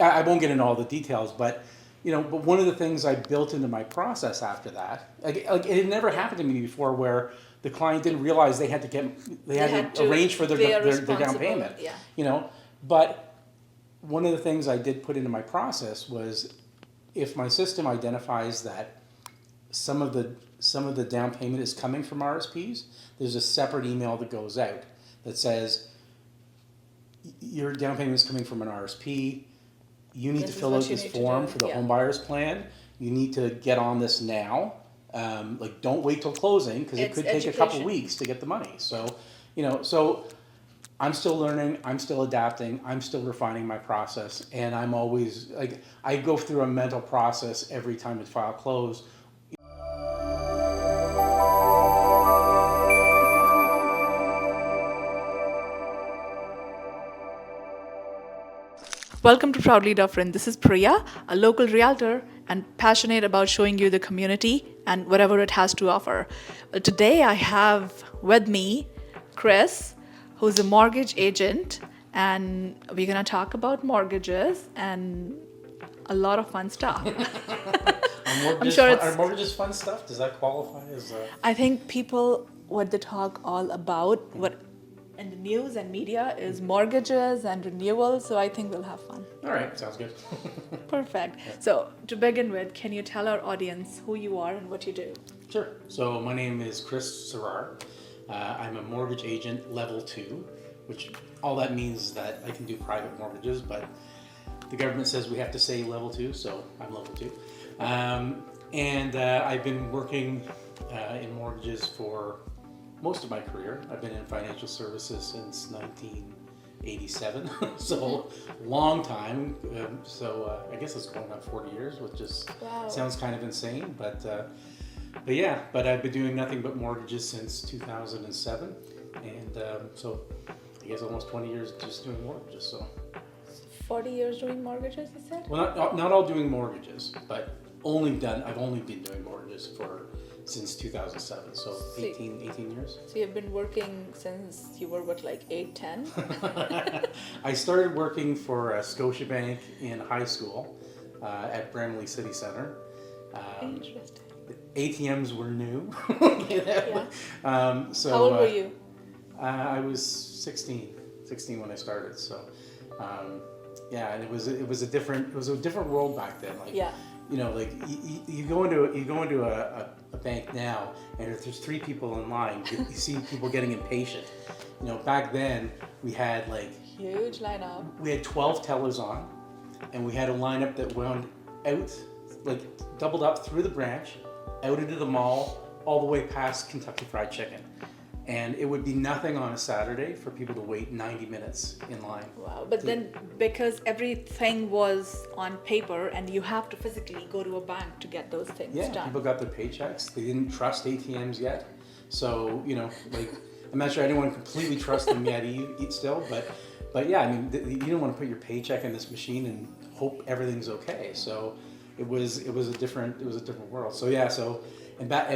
I won't get into all the details, but but one of the things I built into my process after that, like it had never happened to me before, where the client didn't realize they had to arrange for their down payment. Yeah. But one of the things I did put into my process was, if my system identifies that some of the down payment is coming from RSPs, there's a separate email that goes out that says your down payment is coming from an RSP. You need to fill out this form for the homebuyers plan. You need to get on this now. Don't wait till closing, because it could take a couple weeks to get the money. So, so I'm still learning, I'm still adapting, I'm still refining my process, and I'm always I go through a mental process every time it's file close. Welcome to Proudly Dufferin. This is Priya, a local realtor and passionate about showing you the community and whatever it has to offer. Today I have with me Chris, who's a mortgage agent, and we're going to talk about mortgages and a lot of fun stuff. I'm sure are mortgages fun stuff? Does that qualify as I think people, what they talk all about, what in the news and media is mortgages and renewals, so I think we'll have fun. All right, sounds good. Perfect. So to begin with, can you tell our audience who you are and what you do? Sure. So my name is Chris Cerar. I'm a mortgage agent level 2, which all that means is that I can do private mortgages, but the government says we have to say level 2, so I'm level 2. And I've been working in mortgages for most of my career. I've been in financial services since 1987, so long time. I guess it's going on 40 years, which just sounds kind of insane. But I've been doing nothing but mortgages since 2007, and so I guess almost 20 years just doing mortgages. So 40 years doing mortgages, you said? Well, not all doing mortgages, but I've only been doing mortgages since 2007, so 18 years. So you've been working since you were, what, like 8, 10? I started working for Scotiabank in high school at Bramley City Centre. Interesting. ATMs were new. Yeah. So, how old were you? I was 16 when I started. So, and it was a different world back then. You go into a bank now, and if there's 3 people in line, you see people getting impatient. Back then we had huge lineup. We had 12 tellers on, and we had a lineup that wound out, doubled up through the branch, out into the mall, all the way past Kentucky Fried Chicken. And it would be nothing on a Saturday for people to wait 90 minutes in line. Wow, but then because everything was on paper and you have to physically go to a bank to get those things done. Yeah, people got their paychecks. They didn't trust ATMs yet. So, I'm not sure anyone completely trusts them yet still, but yeah, I mean, you don't want to put your paycheck in this machine and hope everything's okay. So it was a different world. So yeah, and back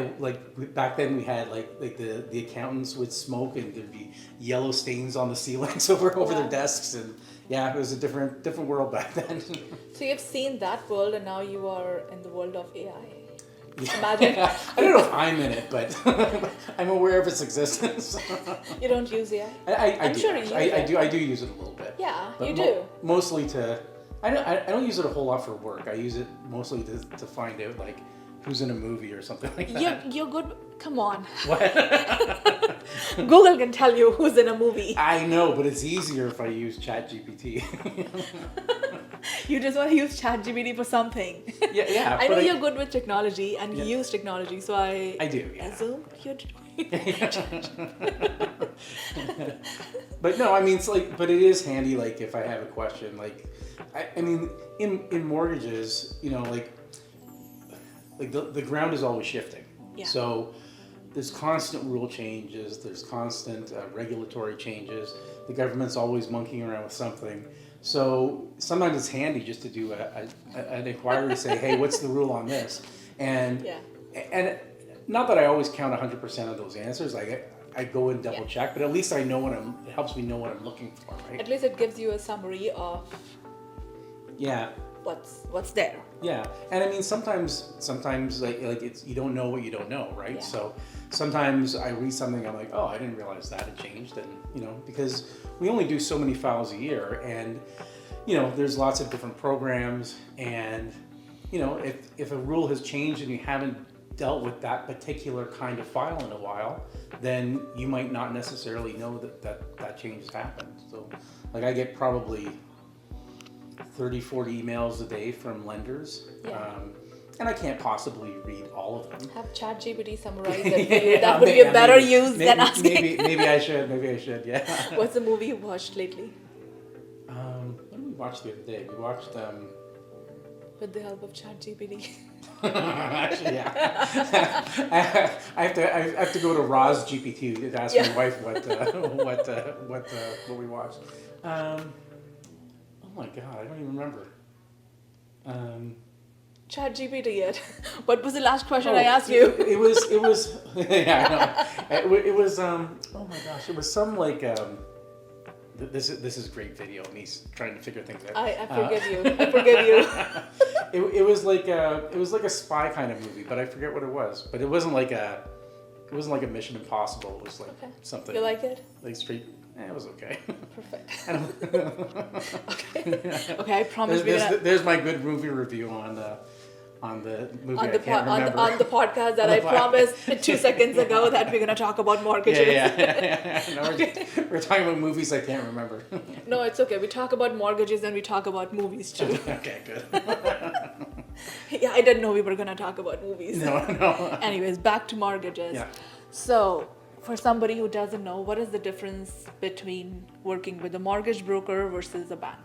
then we had the accountants would smoke, and there'd be yellow stains on the ceilings over their desks, and yeah, it was a different world back then. So you've seen that world, and now you are in the world of AI. Imagine. I don't know if I'm in it, but I'm aware of its existence. You don't use AI? I'm do. Sure you use it. I do use it a little bit. Yeah, but you do. Mostly I don't use it a whole lot for work. I use it mostly to find out who's in a movie or something like that. You're good. Come on. What? Google can tell you who's in a movie. I know, but it's easier if I use ChatGPT. You just want to use ChatGPT for something. Yeah. I know you're good with technology and you use technology, so I do. Yeah. assume you're doing. But no, I mean, but it is handy. If I have a question, I mean, in mortgages, the ground is always shifting. Yeah. So there's constant rule changes, there's constant regulatory changes. The government's always monkeying around with something. So sometimes it's handy just to do an inquiry, say, hey, what's the rule on this? And not that I always count 100% of those answers. I go and double check, but at least I know it helps me know what I'm looking for, right? At least it gives you a summary of Yeah. What's there. Yeah, and I mean sometimes like it's you don't know what you don't know, right? Yeah. So sometimes I read something, I'm like, oh, I didn't realize that had changed, and because we only do so many files a year, and there's lots of different programs, and if a rule has changed and you haven't dealt with that particular kind of file in a while, then you might not necessarily know that change has happened. So like I get probably 30, 40 emails a day from lenders. Yeah. And I can't possibly read all of them. Have ChatGPT summarize it for you. That would be a better use than asking. Maybe I should, yeah. What's the movie you watched lately? What did we watch the other day? We watched... With the help of ChatGPT. Actually, yeah. I have to go to Roz GPT to ask my wife what we watched. Oh my God, I don't even remember. ChatGPT yet? What was the last question I asked you? It was yeah, I know. It was oh my gosh, it was some like this is great video, me trying to figure things out. I forgive you. I forgive you. It was like a spy kind of movie, but I forget what it was. But it wasn't like a Mission Impossible. It was like something. You like it? Like straight. It was okay. Perfect. Okay, I promise. There's my good movie review on the movie I can't remember. On the podcast that I promised 2 seconds ago that we're gonna talk about mortgages. Yeah. No, we're talking about movies I can't remember. No, it's okay. We talk about mortgages and we talk about movies too. Okay, good. Yeah, I didn't know we were gonna talk about movies. No. Anyways, back to mortgages. Yeah. So, for somebody who doesn't know, what is the difference between working with a mortgage broker versus a bank?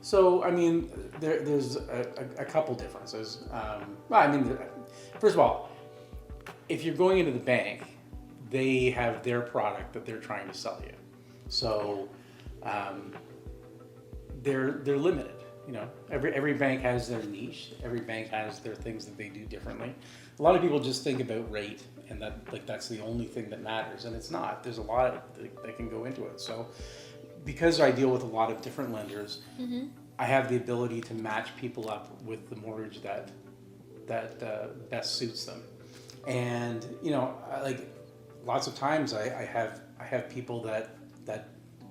So, I mean, there's a couple differences. First of all, if you're going into the bank, they have their product that they're trying to sell you. So, they're limited. Every bank has their niche. Every bank has their things that they do differently. A lot of people just think about rate and that's the only thing that matters, and it's not. There's a lot that can go into it. So because I deal with a lot of different lenders, I have the ability to match people up with the mortgage that best suits them. And lots of times I have people that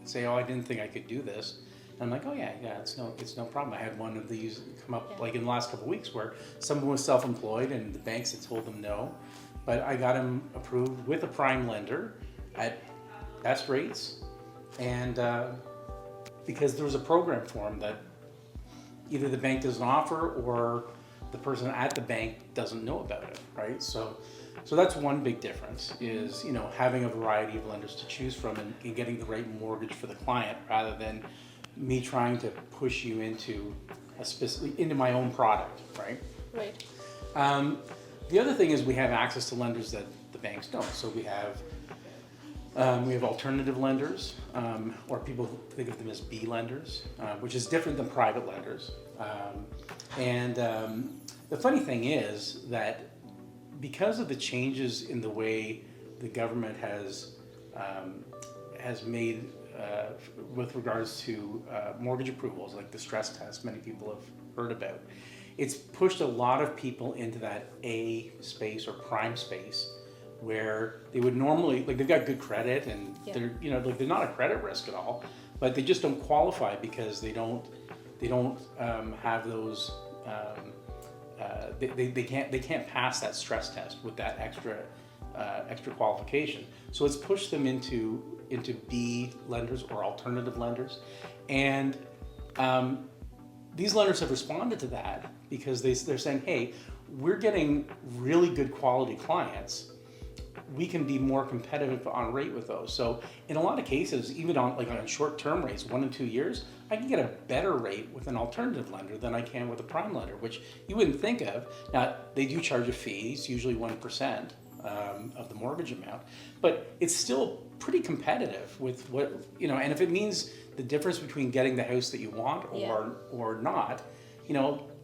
say, oh, I didn't think I could do this. And I'm like, oh yeah, it's no problem. I had one of these come up like in the last couple of weeks where someone was self-employed and the banks had told them no, but I got him approved with a prime lender at best rates, and because there was a program for him that either the bank doesn't offer or the person at the bank doesn't know about it, right? So that's one big difference is, having a variety of lenders to choose from and getting the right mortgage for the client rather than me trying to push you into into my own product, right? Right. The other thing is we have access to lenders that the banks don't. So we have alternative lenders, or people think of them as B lenders, which is different than private lenders. The funny thing is that because of the changes in the way the government has made with regards to mortgage approvals, like the stress test many people have heard about, it's pushed a lot of people into that A space or prime space where they would normally, they've got good credit and they're not a credit risk at all, but they just don't qualify because they don't have those they can't pass that stress test with that extra qualification. So it's pushed them into B lenders or alternative lenders, and these lenders have responded to that because they're saying, hey, we're getting really good quality clients. We can be more competitive on rate with those. So in a lot of cases, even on short-term rates, 1 and 2 years, I can get a better rate with an alternative lender than I can with a prime lender, which you wouldn't think of. Now, they do charge a fee, it's usually 1% of the mortgage amount, but it's still pretty competitive with what, and if it means the difference between getting the house that you want or not,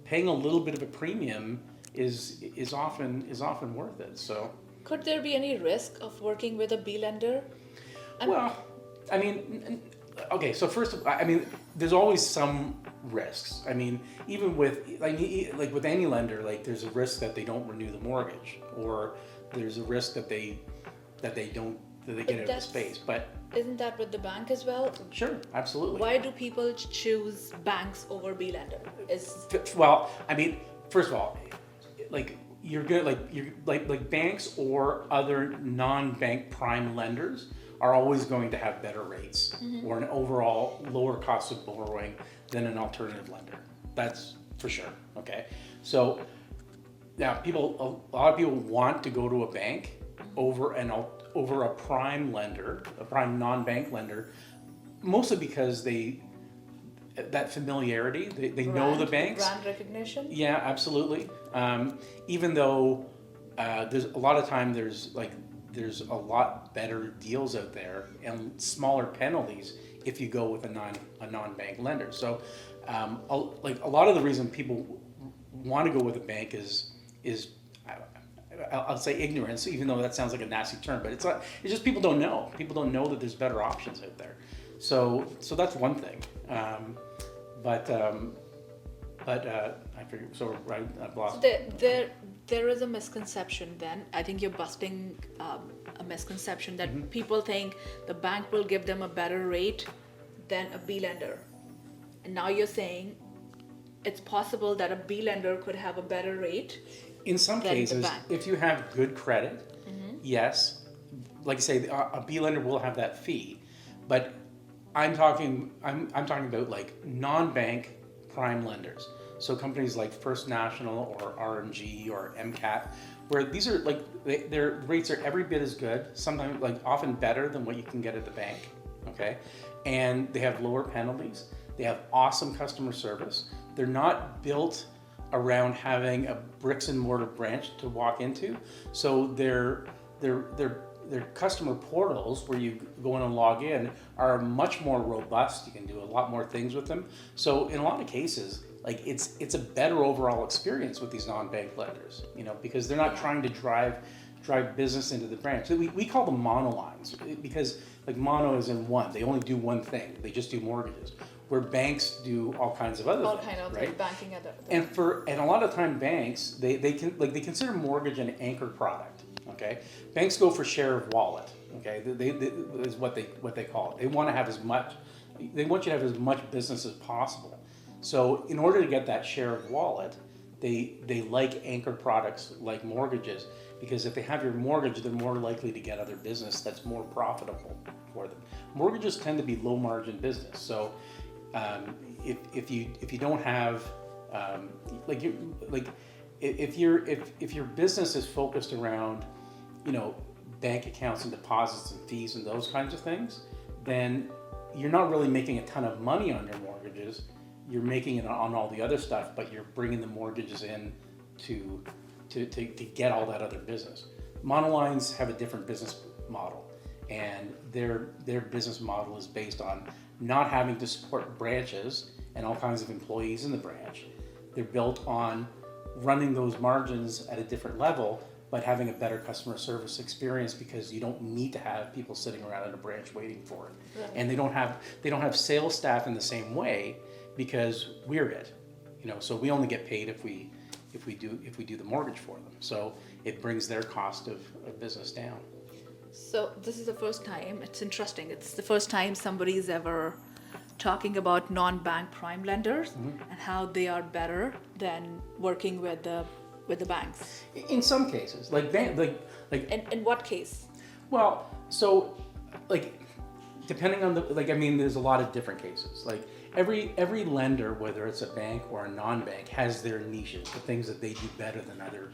paying a little bit of a premium is often worth it. So could there be any risk of working with a B lender? Okay, so first, there's always some risks. I mean, even with like with any lender, like there's a risk that they don't renew the mortgage, or there's a risk that they get out of the space. But isn't that with the bank as well? sure, absolutely. Why do people choose banks over B lender? Well, I mean, first of all, like you're good, like banks or other non-bank prime lenders are always going to have better rates or an overall lower cost of borrowing than an alternative lender. That's for sure. Okay, so now a lot of people want to go to a bank over a prime lender, a prime non-bank lender, mostly because that familiarity, they know the banks. Brand recognition? Yeah, absolutely. Even though there's a lot of time there's a lot better deals out there and smaller penalties if you go with a non-bank lender. So a lot of the reason people want to go with a bank is I'll say ignorance, even though that sounds like a nasty term, but it's just people don't know. People don't know that there's better options out there. So that's one thing. But I forget. So right, I've lost. There is a misconception. Then I think you're busting a misconception that people think the bank will give them a better rate than a B lender, and now you're saying it's possible that a B lender could have a better rate. In some cases, if you have good credit, yes, like I say, a B lender will have that fee, but I'm talking about like non-bank prime lenders. So companies like First National or RMG or MCAT, where these are like their rates are every bit as good, sometimes like often better than what you can get at the bank. Okay, and they have lower penalties. They have awesome customer service. They're not built around having a bricks and mortar branch to walk into. So their customer portals where you go in and log in are much more robust. You can do a lot more things with them. So in a lot of cases, like it's a better overall experience with these non-bank lenders, because they're not trying to drive business into the branch. So we call them monolines because like mono is in one. They only do one thing. They just do mortgages. Where banks do all kinds of other things, right? Banking other. And a lot of time banks they consider mortgage an anchor product. Okay, banks go for share of wallet. Okay, they is what they call it. They want to have they want you to have as much business as possible. So in order to get that share of wallet, they like anchor products like mortgages, because if they have your mortgage, they're more likely to get other business that's more profitable for them. Mortgages tend to be low margin business, so. If you don't have if your business is focused around bank accounts and deposits and fees and those kinds of things, then you're not really making a ton of money on your mortgages. You're making it on all the other stuff, but you're bringing the mortgages in to get all that other business. Monolines have a different business model, and their business model is based on not having to support branches and all kinds of employees in the branch. They're built on running those margins at a different level, but having a better customer service experience, because you don't need to have people sitting around in a branch waiting for it. Right. And they don't have sales staff in the same way, because we're it. So we only get paid if we do the mortgage for them. So it brings their cost of business down. So this is the first time, it's interesting, it's the first time somebody's ever talking about non-bank prime lenders and how they are better than working with the banks. In some cases, In what case? Well, so depending on there's a lot of different cases. Like every lender, whether it's a bank or a non-bank, has their niches, the things that they do better than other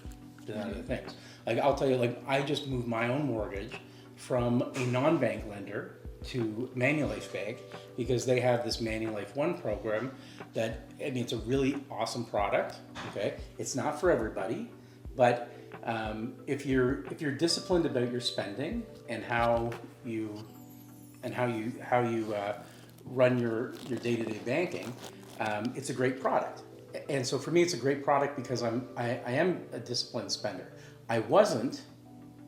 things. Like I'll tell you, I just moved my own mortgage from a non-bank lender to Manulife Bank, because they have this Manulife One program that, it's a really awesome product. Okay, it's not for everybody, but if you're disciplined about your spending and how you run your day-to-day banking, it's a great product. And so for me, it's a great product because I am a disciplined spender. I wasn't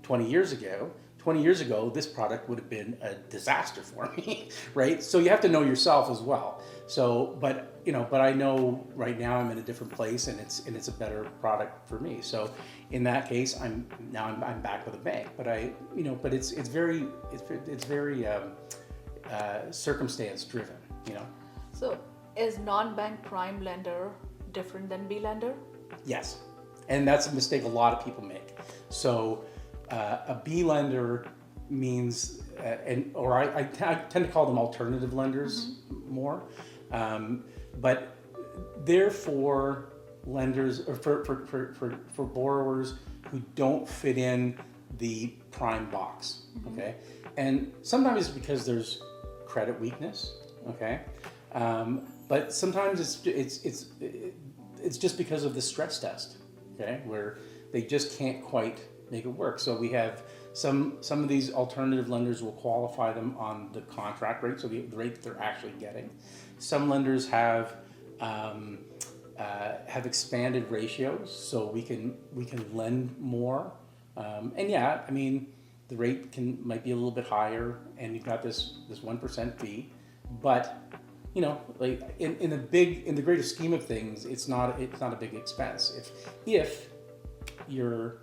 20 years ago, 20 years ago, this product would have been a disaster for me, right? So you have to know yourself as well. So, but I know right now I'm in a different place, and it's a better product for me. So, in that case, I'm back with a bank. But but it's very circumstance driven, So, is non-bank prime lender different than B lender? Yes, and that's a mistake a lot of people make. So a B lender means, I tend to call them alternative lenders more, but they're for lenders or for borrowers who don't fit in the prime box. Okay, and sometimes it's because there's credit weakness. Okay, but sometimes it's just because of the stress test, okay, where they just can't quite make it work. So we have some of these alternative lenders will qualify them on the contract rate, so the rate that they're actually getting. Some lenders have expanded ratios, so we can lend more. And yeah, I mean, the rate might be a little bit higher, and you've got this 1% fee, but like in the greater scheme of things, it's not a big expense if your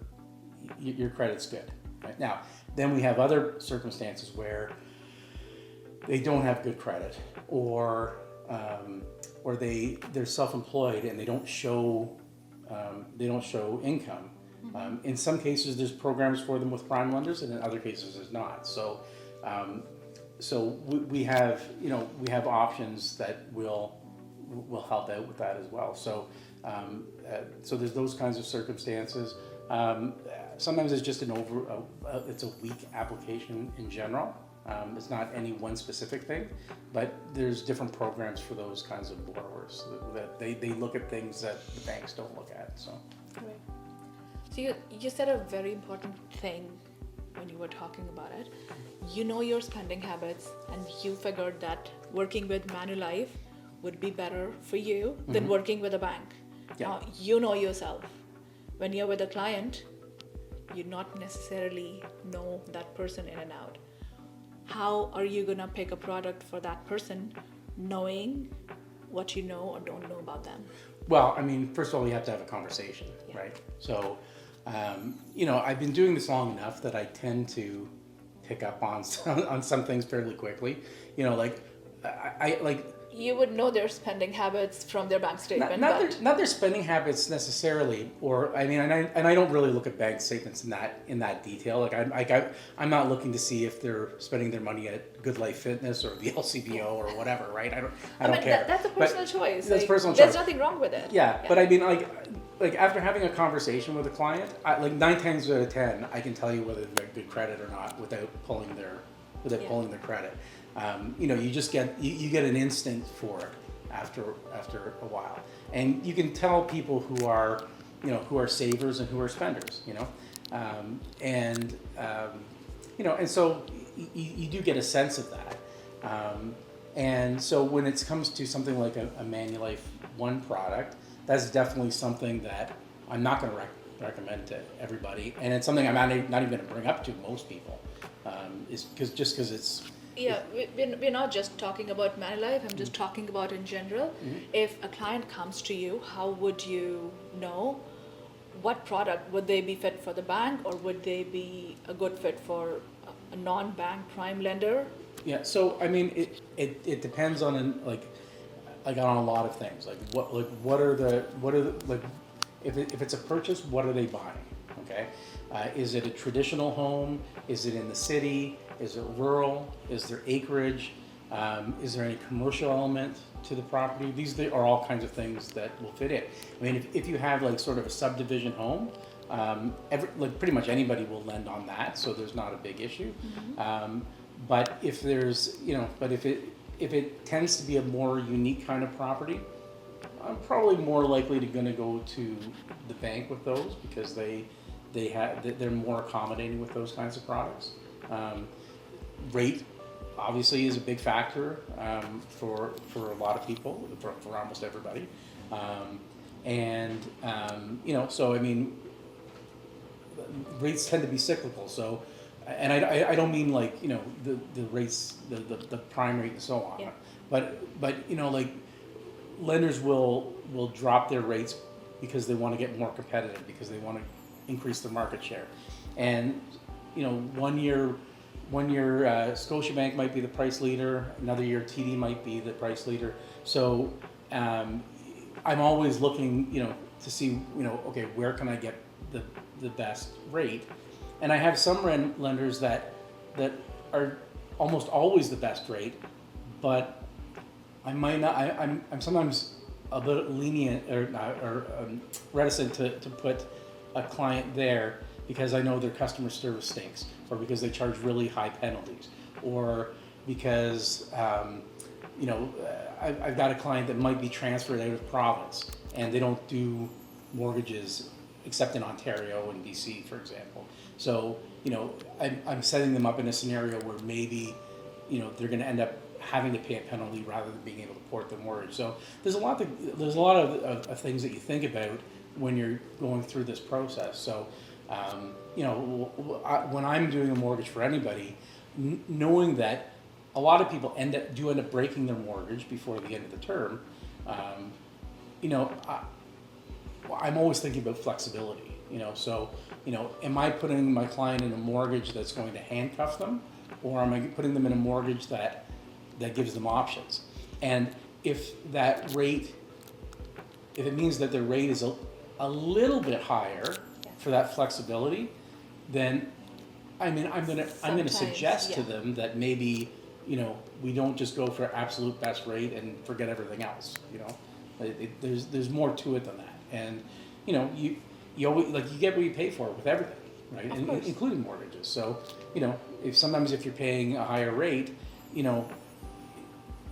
credit's good. Right? Now, then we have other circumstances where they don't have good credit, or they're self-employed and they don't show income. In some cases, there's programs for them with prime lenders, and in other cases, there's not. So we have options that will help out with that as well. So there's those kinds of circumstances. Sometimes it's just it's a weak application in general. It's not any one specific thing, but there's different programs for those kinds of borrowers that they look at things that the banks don't look at. So. Right. So you said a very important thing when you were talking about it. You know your spending habits, and you figured that working with Manulife would be better for you than working with a bank. Yeah. Now, you know yourself. When you're with a client, you not necessarily know that person in and out. How are you going to pick a product for that person knowing what you know or don't know about them? Well, I mean, first of all, you have to have a conversation, right? So, I've been doing this long enough that I tend to pick up on some things fairly quickly. You would know their spending habits from their bank statement. Not their spending habits necessarily, or I mean, and I don't really look at bank statements in that detail. I'm not looking to see if they're spending their money at Good Life Fitness or the LCBO or whatever, right? I don't care. That's a personal choice. That's personal choice. There's nothing wrong with it. Yeah, but I mean, like after having a conversation with a client, 9 times out of 10, I can tell you whether they have good credit or not without pulling their credit. You just get an instinct for it after a while, and you can tell people who are savers and who are spenders. And so you do get a sense of that. And so when it comes to something like a Manulife One product, that's definitely something that I'm not going to recommend to everybody, and it's something I'm not even going to bring up to most people, is because it's. Yeah, we're not just talking about Manulife. I'm just talking about in general. If a client comes to you, how would you know what product would they be fit for the bank, or would they be a good fit for a non-bank prime lender? Yeah, so I mean, it depends on on a lot of things. What are the if it's a purchase, what are they buying? Okay, is it a traditional home? Is it in the city? Is it rural? Is there acreage? Is there any commercial element to the property? These are all kinds of things that will fit in. I mean, if you have sort of a subdivision home, pretty much anybody will lend on that, so there's not a big issue. But if there's, if it tends to be a more unique kind of property, I'm probably more likely going to go to the bank with those, because they're more accommodating with those kinds of products. Rate obviously is a big factor for a lot of people, for almost everybody, so I mean, rates tend to be cyclical. So and I don't mean like, you know, the rates, the prime rate and so on. Yeah. But, you know, like lenders will drop their rates because they want to get more competitive, because they want to increase their market share. And, you know, one year Scotiabank might be the price leader, another year TD might be the price leader. So I'm always looking, you know, to see, you know, okay, where can I get the best rate? And I have some lenders that are almost always the best rate, but I might not. I'm sometimes a bit lenient or reticent to put a client there because I know their customer service stinks, or because they charge really high penalties, or because you know, I've got a client that might be transferred out of province and they don't do mortgages except in Ontario and BC, for example. So, you know, I'm setting them up in a scenario where maybe, you know, they're going to end up having to pay a penalty rather than being able to port their mortgage. So there's a lot of things that you think about when you're going through this process. So, you know, when I'm doing a mortgage for anybody, knowing that a lot of people end up breaking their mortgage before the end of the term, you know, I'm always thinking about flexibility, you know, so, you know, am I putting my client in a mortgage that's going to handcuff them, or am I putting them in a mortgage that gives them options? And if that rate, if it means that their rate is a little bit higher for that flexibility, then I mean, I'm gonna suggest to them that maybe, you know, we don't just go for absolute best rate and forget everything else, you know. There's more to it than that. And, you know, you always, like, you get what you pay for with everything, right? Including mortgages. So, you know, if you're paying a higher rate, you know,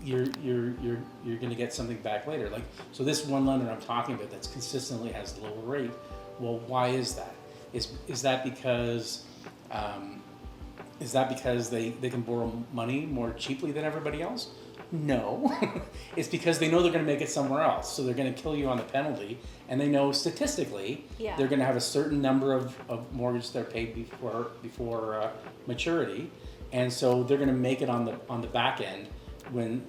you're gonna get something back later. Like, so this one lender I'm talking about that's consistently has the lower rate. Well, why is that? Is that because they can borrow money more cheaply than everybody else? No. It's because they know they're going to make it somewhere else. So they're going to kill you on the penalty, and they know statistically they're going to have a certain number of mortgages they're paid before maturity, and so they're going to make it on the back end when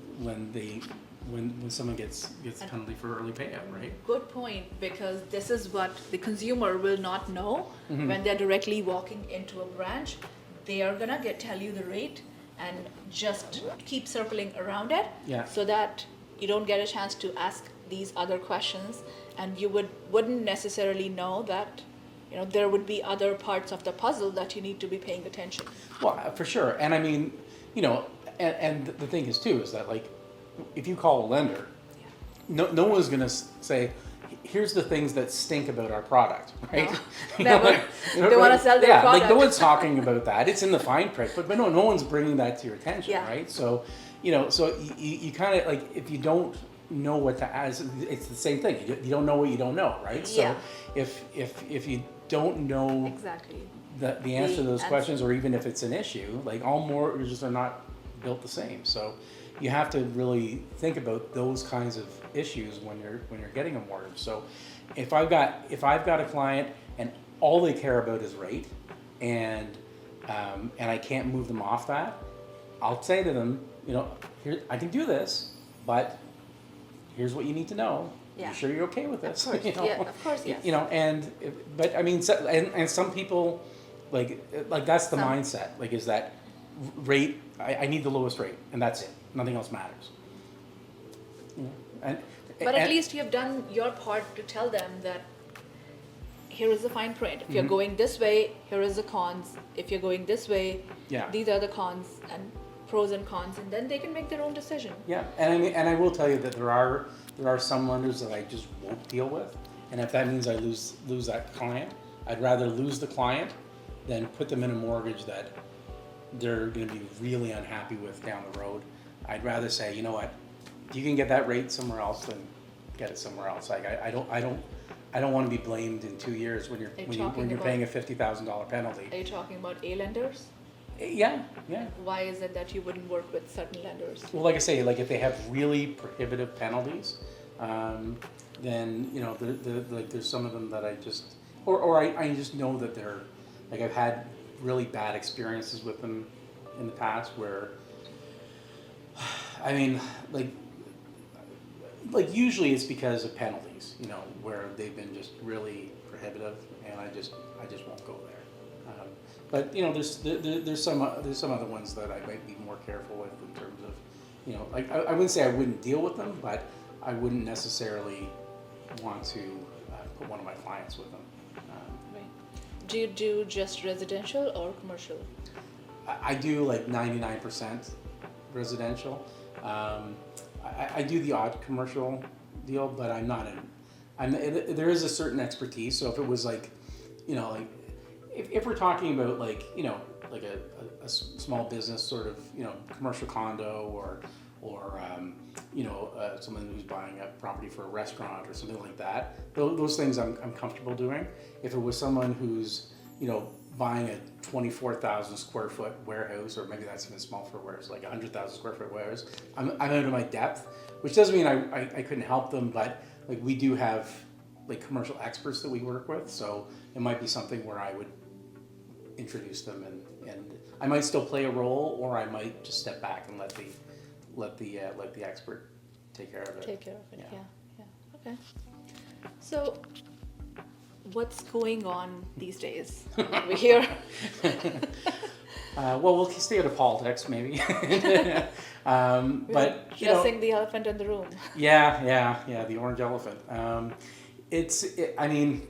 someone gets a penalty for early payout, right? Good point, because this is what the consumer will not know when they're directly walking into a branch. They are gonna tell you the rate and just keep circling around it, so that you don't get a chance to ask these other questions, and you wouldn't necessarily know that, you know, there would be other parts of the puzzle that you need to be paying attention. Well, for sure. And I mean, you know, and the thing is too, is that, like, if you call a lender, no one's gonna say, here's the things that stink about our product, right? No, never. They want to sell their product. Like, no one's talking about that. It's in the fine print, but no one's bringing that to your attention, right? So, you know, so you kind of, like, if you don't know what to ask, it's the same thing. You don't know what you don't know, right? So if you don't know exactly the answer to those questions, or even if it's an issue, like, all mortgages are not built the same. So you have to really think about those kinds of issues when you're getting a mortgage. So if I've got a client and all they care about is rate, and I can't move them off that, I'll say to them, you know, here, I can do this, but here's what you need to know. Yeah. You sure you're okay with this? Of course, you know? yeah, of course, yes. You know, but I mean, and some people, like that's the mindset. Like, is that rate? I need the lowest rate, and that's it. Nothing else matters. But at least you have done your part to tell them that here is the fine print. If you're going this way, here is the cons. If you're going this way, these are the cons and pros and cons, and then they can make their own decision. Yeah, and I mean, and I will tell you that there are some lenders that I just won't deal with, and if that means I lose that client, I'd rather lose the client than put them in a mortgage that they're going to be really unhappy with down the road. I'd rather say, you know what, if you can get that rate somewhere else, then get it somewhere else. Like, I don't want to be blamed in 2 years when you're paying a $50,000 penalty. Are you talking about A lenders? Yeah. Why is it that you wouldn't work with certain lenders? Well, like I say, like, if they have really prohibitive penalties, then, you know, like, there's some of them that I just, or I just know that they're, like, I've had really bad experiences with them in the past where, I mean, like usually it's because of penalties, you know, where they've been just really prohibitive, and I just won't go there. But you know, there's some other ones that I might be more careful with in terms of, you know, like I wouldn't say I wouldn't deal with them, but I wouldn't necessarily want to put one of my clients with them. Right. Do you do just residential or commercial? I do like 99% residential. I do the odd commercial deal, but I'm not there is a certain expertise. So if it was like, you know, like if we're talking about like, you know, like a small business sort of, you know, commercial condo or you know, someone who's buying a property for a restaurant or something like that, those things I'm comfortable doing. If it was someone who's, you know, buying a 24,000 square foot warehouse, or maybe that's even small for warehouse, like 100,000 square foot warehouse, I'm out of my depth, which doesn't mean I couldn't help them, but like we do have like commercial experts that we work with, so it might be something where I would introduce them, and I might still play a role, or I might just step back and let the expert take care of it. Take care of it. Yeah. Okay. So, what's going on these days over here? Well, we'll stay out of politics, maybe. But you know, Addressing the elephant in the room. yeah, the orange elephant. I mean,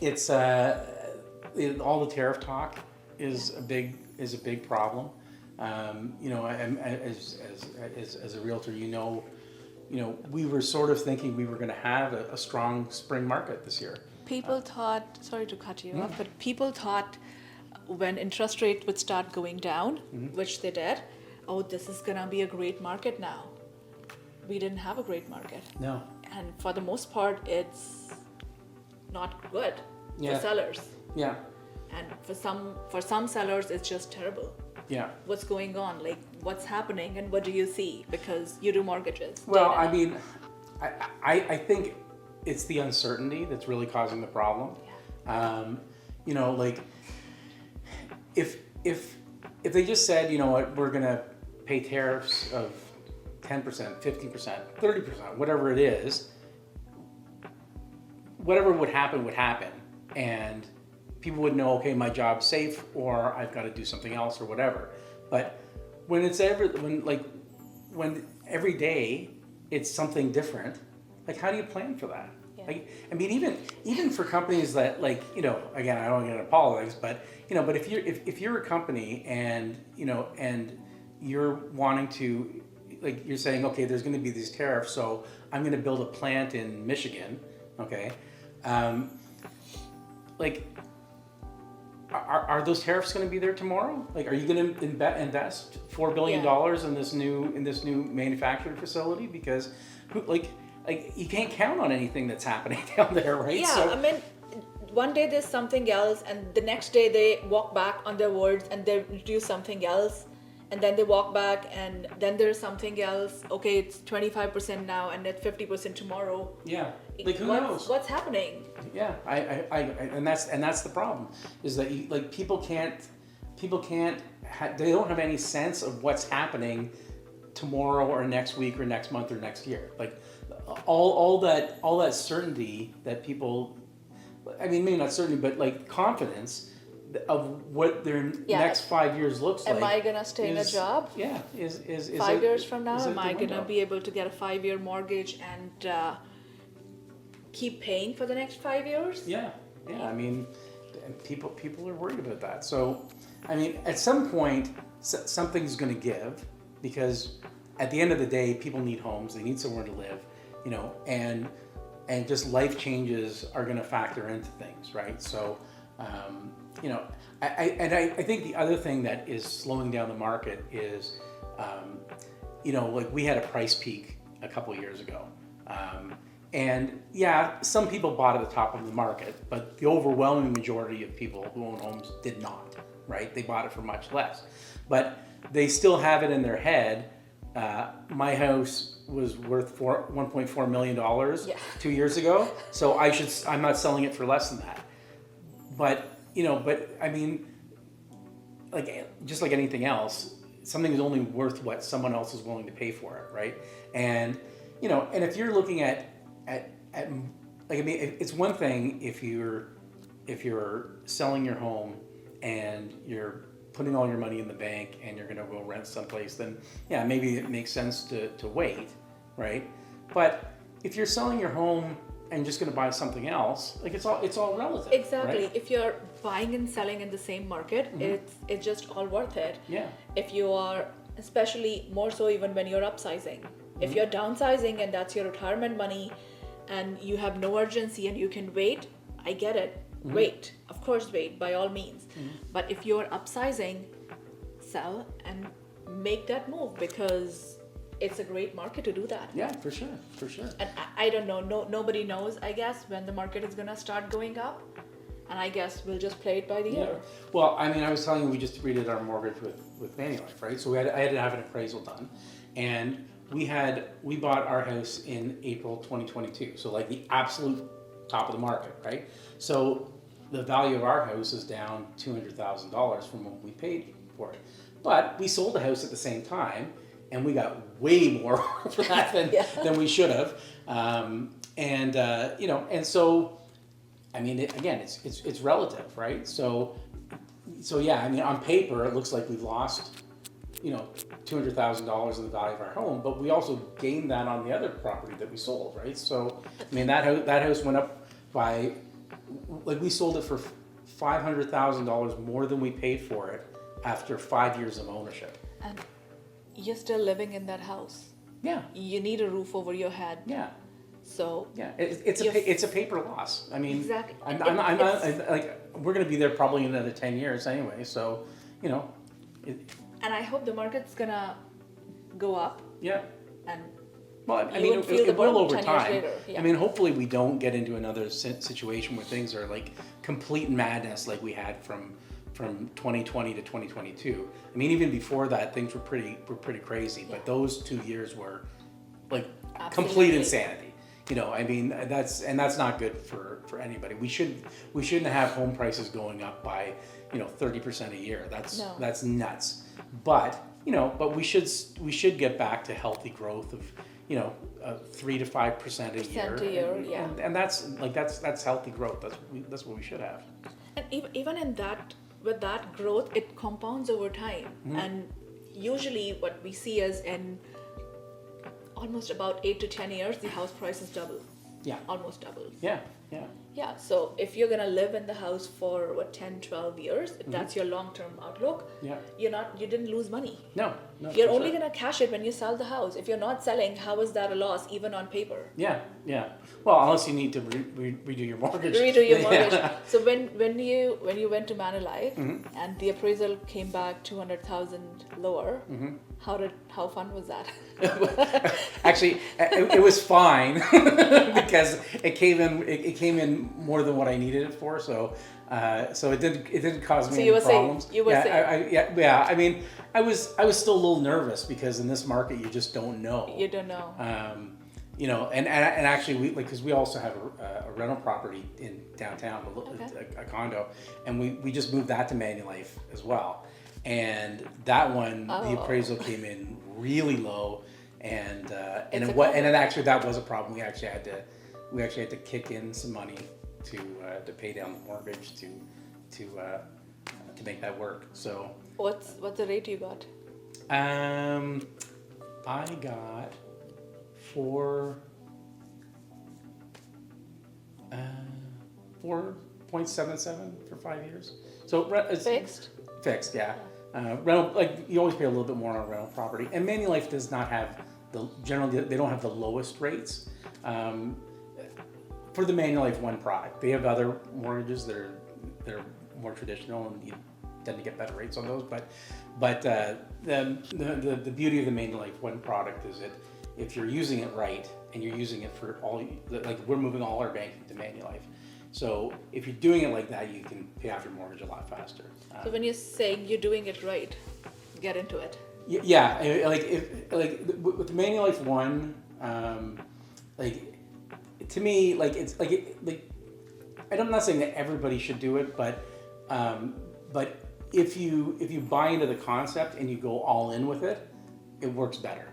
it's all the tariff talk is a big problem. You know, as a realtor, you know, we were sort of thinking we were going to have a strong spring market this year. People thought, sorry to cut you off, but people thought when interest rate would start going down, which they did, oh, this is gonna be a great market now. We didn't have a great market. No. And for the most part, it's not good Yeah. for sellers. Yeah. And for some sellers, it's just terrible. Yeah. What's going on? Like, what's happening, and what do you see? Because you do mortgages. Well, Dana. I mean, I think it's the uncertainty that's really causing the problem. Yeah. You know, like if they just said, you know what, we're gonna pay tariffs of 10%, 15%, 30%, whatever it is, whatever would happen, and people would know, okay, my job's safe, or I've got to do something else, or whatever. But when every day it's something different, like how do you plan for that? Yeah. Like, I mean, even for companies that, like, you know, again, I don't get into politics, but you know, but if you're a company and you know, and you're wanting to, like, you're saying, okay, there's going to be these tariffs, so I'm going to build a plant in Michigan, okay, like, are those tariffs going to be there tomorrow? Like, are you going to invest $4 billion in this new manufacturing facility? Because, like you can't count on anything that's happening down there, right? Yeah, So, I mean, one day there's something else, and the next day they walk back on their words and they do something else, and then they walk back, and then there's something else. Okay, it's 25% now, and it's 50% tomorrow. yeah, like who knows? What's happening? Yeah, and that's the problem, is that people can't, they don't have any sense of what's happening tomorrow or next week or next month or next year. Like all that certainty that people, I mean, maybe not certainty, but like confidence of what their next 5 years looks like. Am I gonna stay in a job? Yeah, is 5 years from now, is am out I the gonna window. be able to get a 5-year mortgage and keep paying for the next 5 years? Yeah. I mean, people are worried about that. So, I mean, at some point, something's going to give, because at the end of the day, people need homes. They need somewhere to live, you know, and just life changes are going to factor into things, right? So, you know, I think the other thing that is slowing down the market is, you know, like we had a price peak a couple of years ago. And yeah, some people bought at the top of the market, but the overwhelming majority of people who own homes did not, right? They bought it for much less. But they still have it in their head. My house was worth $1.4 million 2 years ago, so I'm not selling it for less than that. But, you know, I mean, just like anything else, something is only worth what someone else is willing to pay for it, right? And and if you're looking at like, I mean, it's one thing if you're selling your home and you're putting all your money in the bank and you're going to go rent someplace, then yeah, maybe it makes sense to wait, right? But if you're selling your home and just going to buy something else, like it's all relative. Exactly. Right? If you're buying and selling in the same market, it's just all worth it. Yeah. If you are, especially more so even when you're upsizing. If you're downsizing and that's your retirement money and you have no urgency and you can wait, I get it. Wait. Of course wait, by all means. But if you're upsizing, sell and make that move, because it's a great market to do that. Yeah, for sure. And I don't know, nobody knows, I guess, when the market is gonna start going up. And I guess we'll just play it by the ear. Well, I mean, I was telling you, we just redid our mortgage with Manulife, right? So I had to have an appraisal done, and we bought our house in April 2022. So like the absolute top of the market, right? So the value of our house is down $200,000 from what we paid for it. But we sold the house at the same time, and we got way more for that than we should have. And so, I mean, it's relative, right? So yeah, I mean, on paper, it looks like we've lost, $200,000 in the value of our home, but we also gained that on the other property that we sold, right? So, I mean, that house went up by, like, we sold it for $500,000 more than we paid for it after 5 years of ownership. And you're still living in that house. Yeah. You need a roof over your head. Yeah. So yeah, it's a paper loss. I mean, exactly. I'm not like, we're going to be there probably in another 10 years anyway. So, and I hope the market's gonna go up. Yeah. And well, I mean, it will over 10 years time. later. Yeah. I mean, hopefully we don't get into another situation where things are like complete madness like we had from 2020 to 2022. I mean, even before that, things were pretty crazy. But those 2 years were like complete insanity. I mean, that's not good for anybody. We shouldn't have home prices going up by 30% a year. That's nuts. But we should get back to healthy growth of 3 to 5% a year. Yeah. And that's healthy growth. That's what we should have. And even in that, with that growth, it compounds over time. And usually what we see is in almost about 8 to 10 years, the house prices double. Yeah. Almost doubles. Yeah. Yeah, so if you're gonna live in the house for 10, 12 years, if that's your long-term outlook, you didn't lose money. No. You're only gonna cash it when you sell the house. If you're not selling, how is that a loss even on paper? Yeah. Well, unless you need to redo your mortgage. Redo your mortgage. So when you went to Manulife and the appraisal came back 200,000 lower, how fun was that? Actually, it was fine because it came in more than what I needed it for. So it didn't cause me any problems. You were safe. I mean, I was still a little nervous because in this market you just don't know. You don't know. And actually because we also have a rental property in downtown, a condo, and we just moved that to Manulife as well. And that one, the appraisal came in really low, and actually that was a problem. We actually had to kick in some money to pay down the mortgage to make that work. So what's the rate you got? I got 4.77 for 5 years. So it's fixed, yeah. Rental, like, you always pay a little bit more on a rental property, and Manulife does not have generally they don't have the lowest rates for the Manulife One product. They have other mortgages that are more traditional, and you tend to get better rates on those. But the beauty of the Manulife One product is that if you're using it right and you're using it for like we're moving all our banking to Manulife. So if you're doing it like that, you can pay off your mortgage a lot faster. So when you're saying you're doing it right, get into it. Yeah, with the Manulife One, to me, I'm not saying that everybody should do it, but if you buy into the concept and you go all in with it, it works better.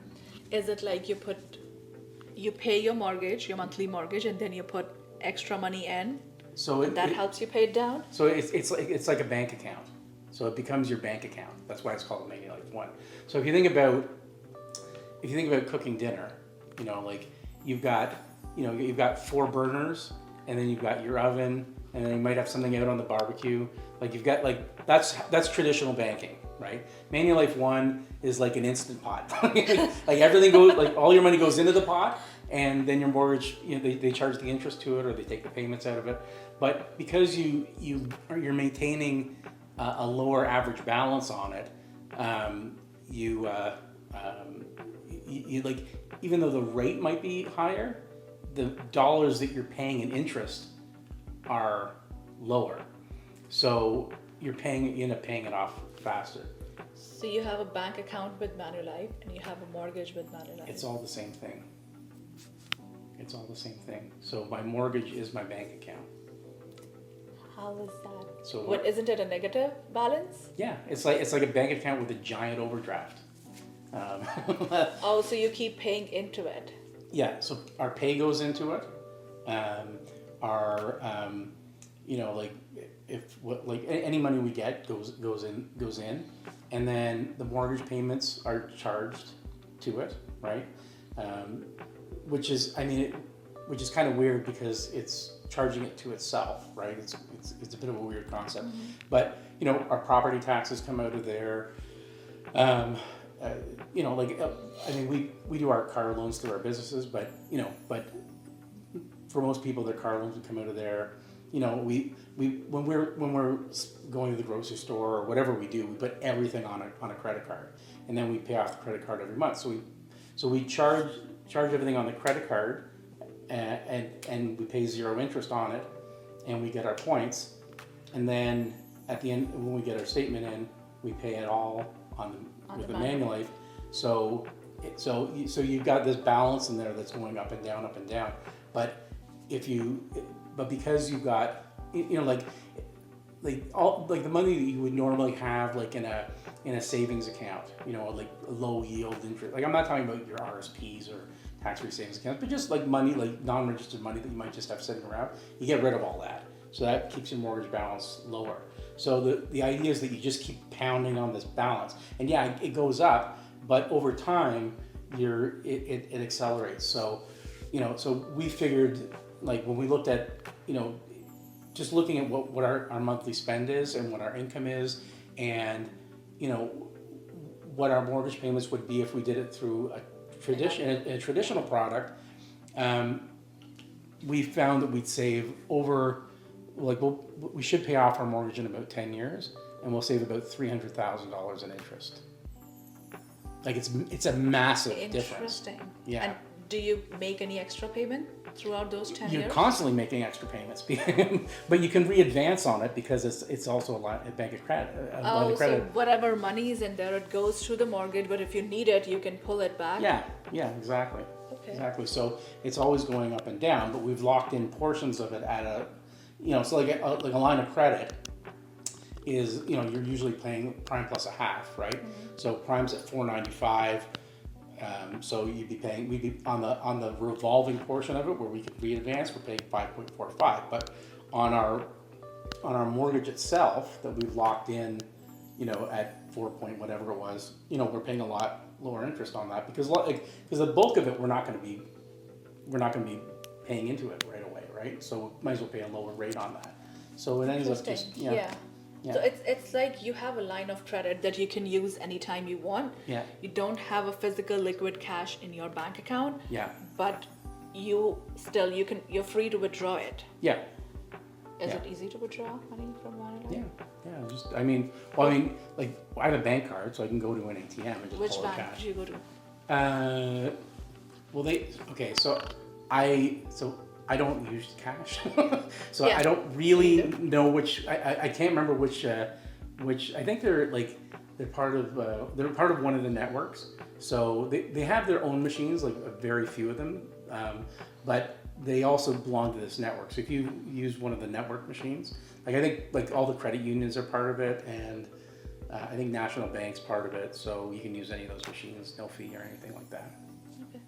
Is it like you pay your mortgage, your monthly mortgage, and then you put extra money in? So That helps you pay it down? So it's like a bank account. So it becomes your bank account. That's why it's called a Manulife One. So if you think about cooking dinner, like you've got 4 burners, and then you've got your oven, and then you might have something out on the barbecue. Like you've got that's traditional banking, right? Manulife One is like an instant pot. Like everything goes, like all your money goes into the pot, and then your mortgage, they charge the interest to it, or they take the payments out of it. But because you're maintaining a lower average balance on it, you like, even though the rate might be higher, the dollars that you're paying in interest are lower. So you end up paying it off faster. So you have a bank account with Manulife and you have a mortgage with Manulife. It's all the same thing. It's all the same thing. So my mortgage is my bank account. How is that? So Isn't it a negative balance? Yeah, it's like a bank account with a giant overdraft. Oh, so you keep paying into it. Yeah, so our pay goes into it. Any money we get goes in, and then the mortgage payments are charged to it, right? Which is kind of weird because it's charging it to itself, right? It's a bit of a weird concept, but our property taxes come out of there. We do our car loans through our businesses, but for most people, their car loans would come out of there. When we're going to the grocery store or whatever we do, we put everything on a credit card, and then we pay off the credit card every month. So we charge everything on the credit card, and we pay 0 interest on it, and we get our points, and then at the end, when we get our statement in, we pay it all with the Manulife. So you've got this balance in there that's going up and down. But because you've got, the money that you would normally have like in a savings account, like a low yield interest. Like I'm not talking about your RSPs or tax-free savings accounts, but just like money, like non-registered money that you might just have sitting around. You get rid of all that. So that keeps your mortgage balance lower. So the idea is that you just keep pounding on this balance, and yeah, it goes up, but over time, it accelerates. So, so we figured, like when we looked at, just looking at what our monthly spend is and what our income is, and what our mortgage payments would be if we did it through a traditional product, we found that we'd save over. We should pay off our mortgage in about 10 years, and we'll save about $300,000 in interest. Like it's a massive difference. Interesting. Yeah. And do you make any extra payment throughout those 10 years? You're constantly making extra payments, but you can re-advance on it because it's also a bank of credit. So whatever money is in there, it goes to the mortgage, but if you need it, you can pull it back? Yeah, exactly. Okay. Exactly. So it's always going up and down, but we've locked in portions of it at a, so like a line of credit is, you're usually paying prime plus a half, right? Mm-hmm. So prime's at 4.95. So we'd be on the revolving portion of it where we could re-advance, we're paying 5.45. But on our mortgage itself that we've locked in, at 4 point whatever it was, we're paying a lot lower interest on that because the bulk of it we're not going to be paying into it right away, right? So might as well pay a lower rate on that. So it ends up just Yeah. So it's like you have a line of credit that you can use anytime you want. Yeah. You don't have a physical liquid cash in your bank account. Yeah. But you're free to withdraw it. Yeah. Is it easy to withdraw money from Manulife? Yeah. I have a bank card, so I can go to an ATM and just Which pull the bank cash. do you go to? I don't use cash, so Yeah. I don't really know which. I can't remember which. I think they're part of one of the networks. So they have their own machines, like very few of them, but they also belong to this network. So if you use one of the network machines, I think all the credit unions are part of it, and I think National Bank's part of it, so you can use any of those machines, no fee or anything like that. Okay.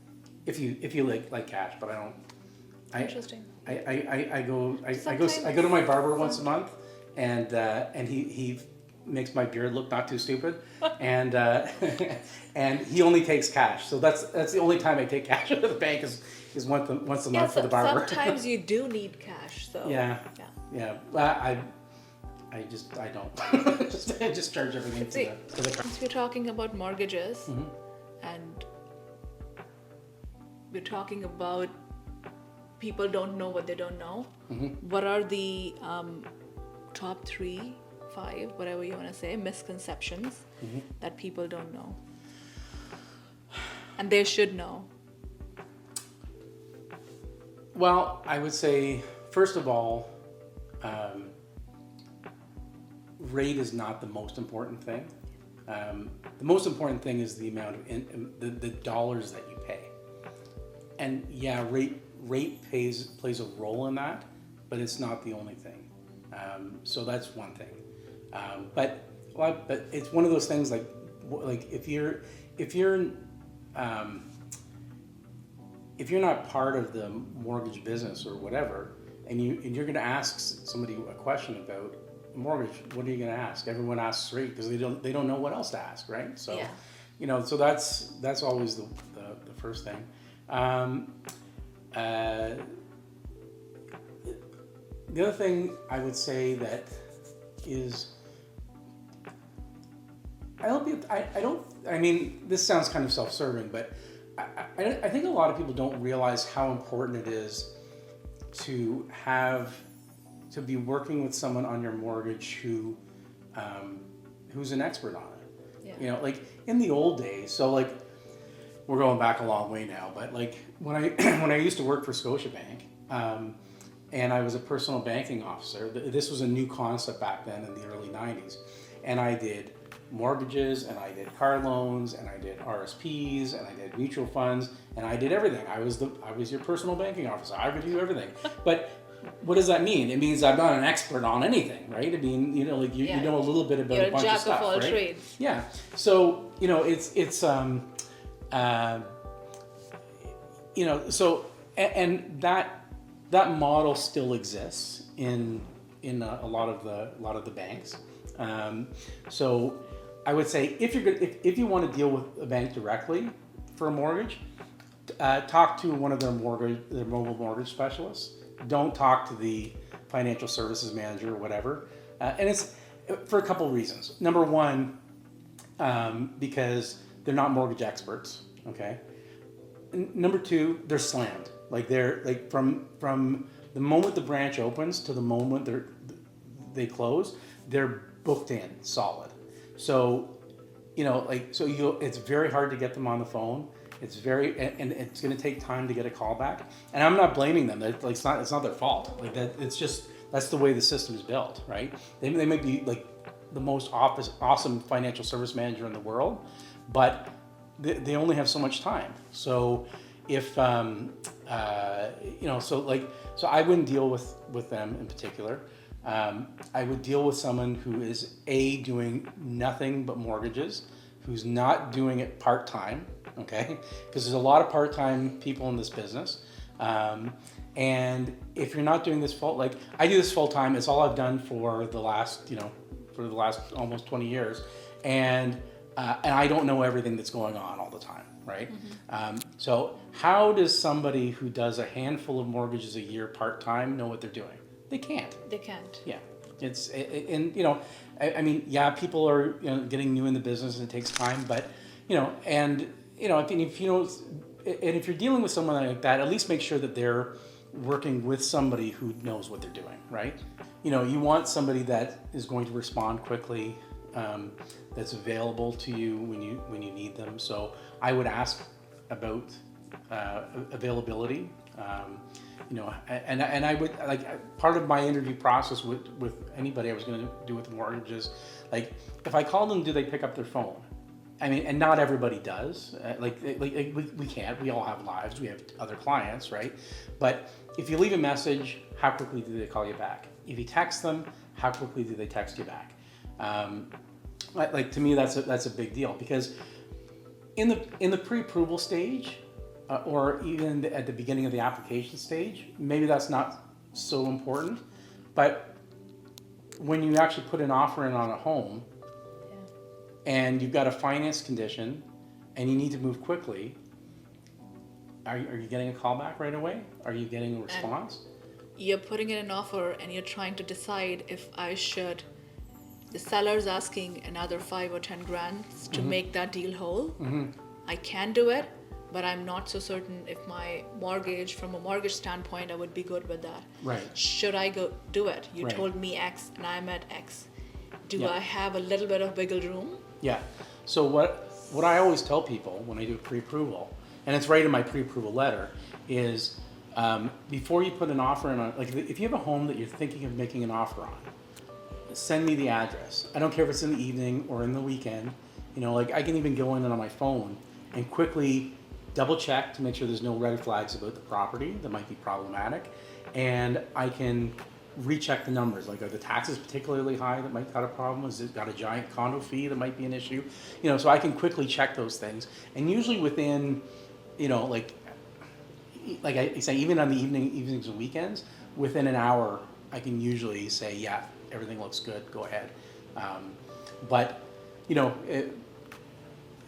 If you like cash, but I don't. Interesting. I go Sometimes- to my barber once a month, and he makes my beard look not too stupid, and and he only takes cash. So that's the only time I take cash out of the bank is once a month for the barber. Sometimes you do need cash, so. Yeah. Yeah. Yeah, well, I don't. I just charge everything See, to the since we're talking about mortgages, Mhm. and we're talking about people don't know what they don't know, what are the top 3, 5, whatever you want to say, misconceptions that people don't know? And they should know. Well, I would say, first of all, rate is not the most important thing. The most important thing is the amount of the dollars that you pay. And yeah, rate plays a role in that, but it's not the only thing. So that's one thing. But it's one of those things like if you're not part of the mortgage business or whatever, and you're going to ask somebody a question about a mortgage, what are you going to ask? Everyone asks rate because they don't know what else to ask, right? So, Yeah. So that's always the first thing. The other thing I would say that is, I mean, this sounds kind of self-serving, but I think a lot of people don't realize how important it is to be working with someone on your mortgage who's an expert on it. Yeah. Like in the old days, so like we're going back a long way now, but like when I used to work for Scotiabank, and I was a personal banking officer, this was a new concept back then in the early 90s, and I did mortgages, and I did car loans, and I did RSPs, and I did mutual funds, and I did everything. I was your personal banking officer. I would do everything. But what does that mean? It means I'm not an expert on anything, right? I mean, you know a little bit about a bunch of stuff, You're a jack of all right? trades. Yeah. So so and that model still exists in a lot of the banks. So I would say if you want to deal with a bank directly for a mortgage, talk to one of their mobile mortgage specialists. Don't talk to the financial services manager or whatever. And it's for a couple of reasons. Number one, because they're not mortgage experts. Okay. Number two, they're slammed. They're from the moment the branch opens to the moment they close, they're booked in solid. So, it's very hard to get them on the phone. It's and it's going to take time to get a call back. And I'm not blaming them. It's not their fault. It's just that's the way the system is built, right? They might be like the most awesome financial service manager in the world, but they only have so much time. So if so I wouldn't deal with them in particular. I would deal with someone who is doing nothing but mortgages, who's not doing it part-time, okay? Because there's a lot of part-time people in this business. And if you're not doing this I do this full-time, it's all I've done for the last almost 20 years. And I don't know everything that's going on all the time, right? So how does somebody who does a handful of mortgages a year part-time know what they're doing? They can't. They can't. Yeah, people are getting new in the business and it takes time, but if you're dealing with someone like that, at least make sure that they're working with somebody who knows what they're doing, right? You want somebody that is going to respond quickly, that's available to you when you need them. So I would ask about availability. And I would part of my interview process with anybody I was going to do with mortgages, if I call them, do they pick up their phone? I mean, and not everybody does. We can't. We all have lives. We have other clients, right? But if you leave a message, how quickly do they call you back? If you text them, how quickly do they text you back? like to me, that's a big deal, because in the pre-approval stage, or even at the beginning of the application stage, maybe that's not so important, but when you actually put an offer in on a home, and you've got a finance condition, and you need to move quickly, are you getting a call back right away? Are you getting a response? You're putting in an offer and you're trying to decide if I should. The seller's asking another 5 or 10 grand to make that deal whole. I can do it, but I'm not so certain if my mortgage, from a mortgage standpoint, I would be good with that. Right. Should I go do it? You Right. told me X and I'm at X. Do Yeah. I have a little bit of wiggle room? Yeah. So what I always tell people when I do pre-approval, and it's right in my pre-approval letter, is before you put an offer in on, like if you have a home that you're thinking of making an offer on, send me the address. I don't care if it's in the evening or in the weekend. You know, like I can even go in on my phone and quickly double check to make sure there's no red flags about the property that might be problematic, and I can recheck the numbers. Like, are the taxes particularly high that might got a problem? Has it got a giant condo fee that might be an issue? You know, so I can quickly check those things, and usually within, you know, like I say, even on the evenings and weekends, within an hour, I can usually say, yeah, everything looks good, go ahead. But, you know,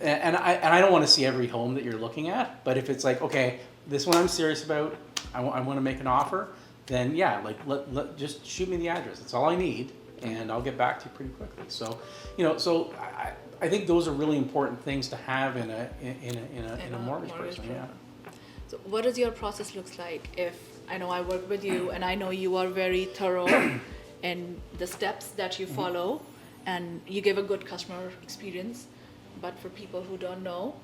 and I don't want to see every home that you're looking at, but if it's like, okay, this one I'm serious about, I want to make an offer, then yeah, like just shoot me the address. That's all I need, and I'll get back to you pretty quickly. So, you know, so I think those are really important things to have in a mortgage person. Yeah. So what does your process looks like? If I know I work with you and I know you are very thorough in the steps that you follow, and you give a good customer experience, but for people who don't know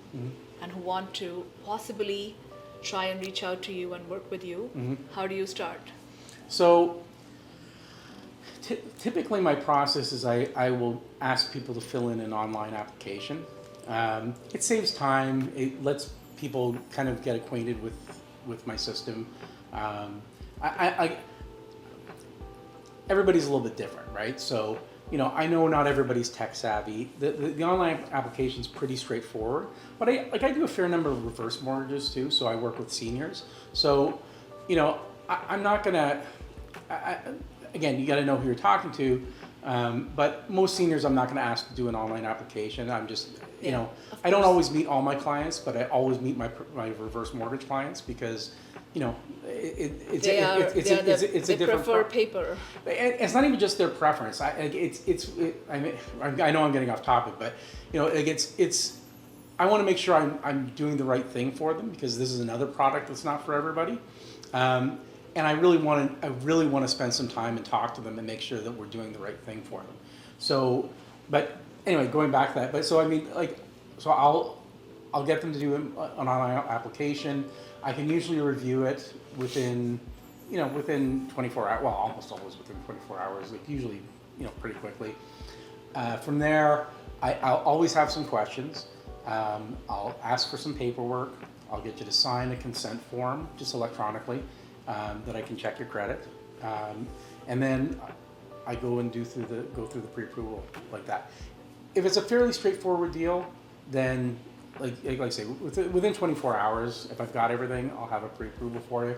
and who want to possibly try and reach out to you and work with you, how do you start? So typically my process is I will ask people to fill in an online application. It saves time. It lets people kind of get acquainted with my system. Everybody's a little bit different, right? So, you know, I know not everybody's tech savvy. The online application is pretty straightforward, but I do a fair number of reverse mortgages too. So I work with seniors. So, you know, I'm not gonna. Again, you got to know who you're talking to. But most seniors, I'm not going to ask to do an online application. I'm just, you know, I don't always meet all my clients, but I always meet my reverse mortgage clients because, you know, it's a different. Prefer paper. It's not even just their preference. I know I'm getting off topic, but you know, it's. I want to make sure I'm doing the right thing for them because this is another product that's not for everybody. And I really want to spend some time and talk to them and make sure that we're doing the right thing for them. So, but anyway, going back to that. But so I mean, like, so I'll get them to do an online application. I can usually review it within 24 hours. Well, almost always within 24 hours. Like usually, you know, pretty quickly. From there, I'll always have some questions. I'll ask for some paperwork. I'll get you to sign a consent form just electronically. That I can check your credit, and then I go through the pre-approval like that. If it's a fairly straightforward deal, then like I say, within 24 hours, if I've got everything, I'll have a pre-approval for you.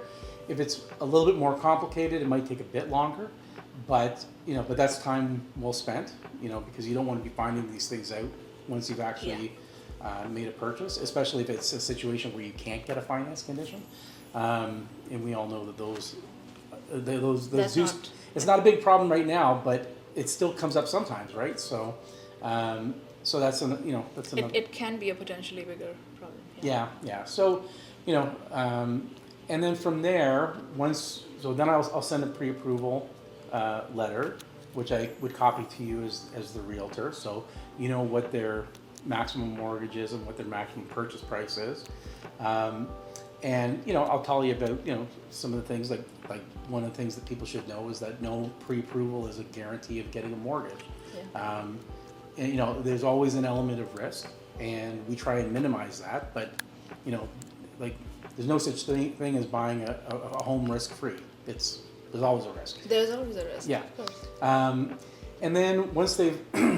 If it's a little bit more complicated, it might take a bit longer, but that's time well spent, you know, because you don't want to be finding these things out once you've actually made a purchase, especially if it's a situation where you can't get a finance condition. And we all know that those it's not a big problem right now, but it still comes up sometimes, right? So, that's another. It can be a potentially bigger problem. Yeah. So, you know, and then from there, then I'll send a pre-approval letter, which I would copy to you as the realtor, so you know what their maximum mortgage is and what their maximum purchase price is. And you know, I'll tell you about some of the things like one of the things that people should know is that no pre-approval is a guarantee of getting a mortgage. Yeah. And you know, there's always an element of risk, and we try and minimize that. But you know, like there's no such thing as buying a home risk-free. There's always a risk. There's always a risk. Yeah. Of course. And then once they've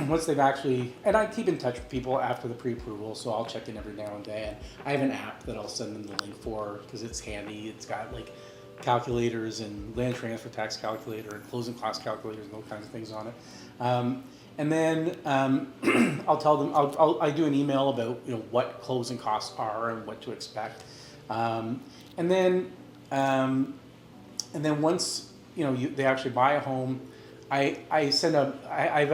once they've actually, and I keep in touch with people after the pre-approval, so I'll check in every now and then. I have an app that I'll send them the link for because it's handy. It's got like calculators and land transfer tax calculator and closing cost calculators and all kinds of things on it. And then I'll tell them, I do an email about what closing costs are and what to expect. And then once they actually buy a home, I send I have